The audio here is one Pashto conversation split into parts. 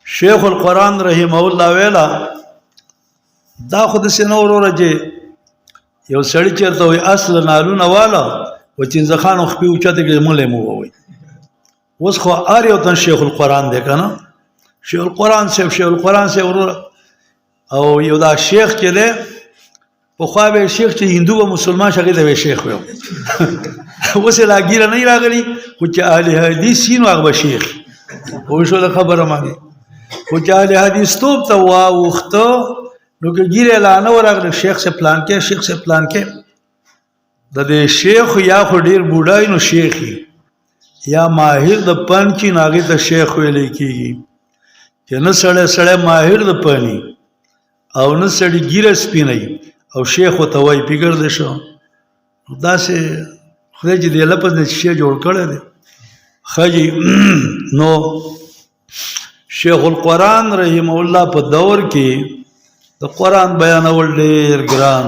شیخ القرآن رحمه الله ویلا دا خود سنور ورجه یو سړی چرته وي اصل نالونه والا و چنځ خان خپل اوچته کې مولې مو وي اوس خو ار یو تن شیخ القرآن دی کنه شیخ القرآن سے ورور او یو دا شیخ چې دی په خوا به شیخ چې هندو او مسلمان شګه دی شیخ وي اوس لا ګیره نه راغلی خو چې اهل حدیث نو هغه شیخ او شو خبره مانی خو چې اهل حدیث توپ ته واوخته نو کې ګیره لا نه ورغله شیخ سے پلان کې د دې شیخ یا خو ډیر بوډای نو شیخي یا ماهر د پن کې ناغي ته شیخ ویل کیږي چې نه سړی ماهر د پنی او نه سړی ګیره سپینای او شیخ ته وای پیګر دې شو دا سه خدای دې لپس دې شی جوړ کړی دی خجی نو شیخ القرآن رحمه الله په دور کې د قرآن بیانول ډېر ګران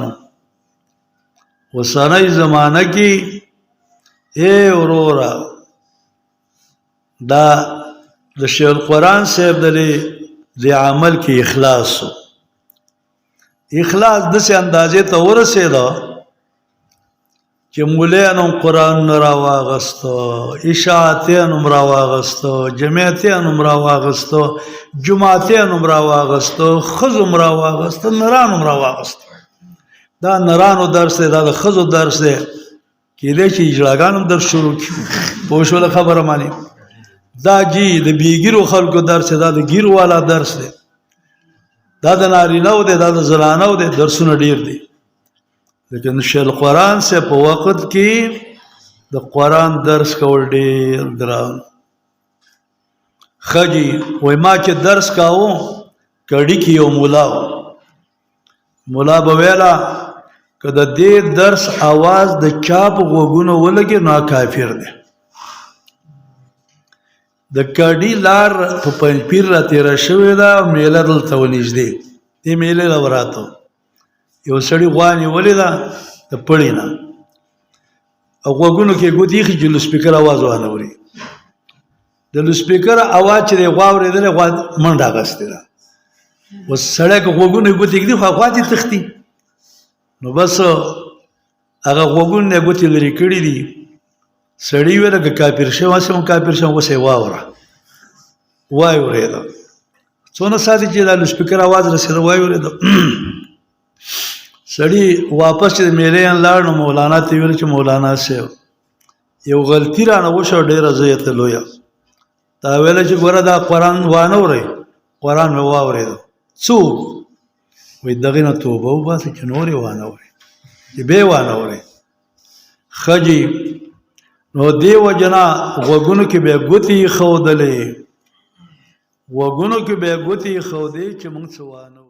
وسنۍ زمانہ کې اے اورورا دا د شیخ القرآن صاحب د عمل کې اخلاص د سه اندازې ته ورسېدا چې مولانو قرآن را واغستو اشاعتین را واغستو جماعتین را واغستو جماعتین را واغستو خزم را واغستو نرانو را واغستو دا نرانو درس دی دا د خزو درس دی کېدای چې اجراګانو درس شروع کړي پوه شوله خبره مانی دا جی د بیګیرو خلکو درس دا د ګیرو والا درس دی دا د نارینه‌و دی دا د زنانه‌و دی درسونه ډیر دی لیکن شیخ القرآن سے په وخت کې د قرآن درس کول ډیر ګران خجی وای ما چې درس کاوه کړي کې یو مولا بویلا کله دې درس आवाज د چاپ غوګونو ولګي نو کافر دی د کډی لار په پنځپیر را تیر شوی دا میله دلته ونیږدې دې میله لوراتو یو سړی غوانی ولیدا د پړینا او غوګونو کې ګوتی خي چې سپیکر आवाज وانه وري د سپیکر आवाज چې غواوري دله غوا منډه غسته دا و سړی غوګونو ګوتی کې خو غواتی تختی نو بس هغه غوګونو ګوتی لري کړی دي سړی ورګه کافر شو سم کافر شو وسه وای ورېدا څونه ساتي چې د سپیکر आवाज رسېده وای ورېدا سړی واپس چې میله ان لاړ نو مولانا ته ویل چې مولانا صاحب یو غلطی را نه وشو ډیره زیاته لویا تا ویل چې ګوره دا قرآن وانه ورې قرآن مې واورېد څو وې دغه نه توبه وباسه چې نورې وانه ورې چې به وانه ورې خجی نو دیو جنا وګونو کې به ګوتی خودلې چې موږ سوانو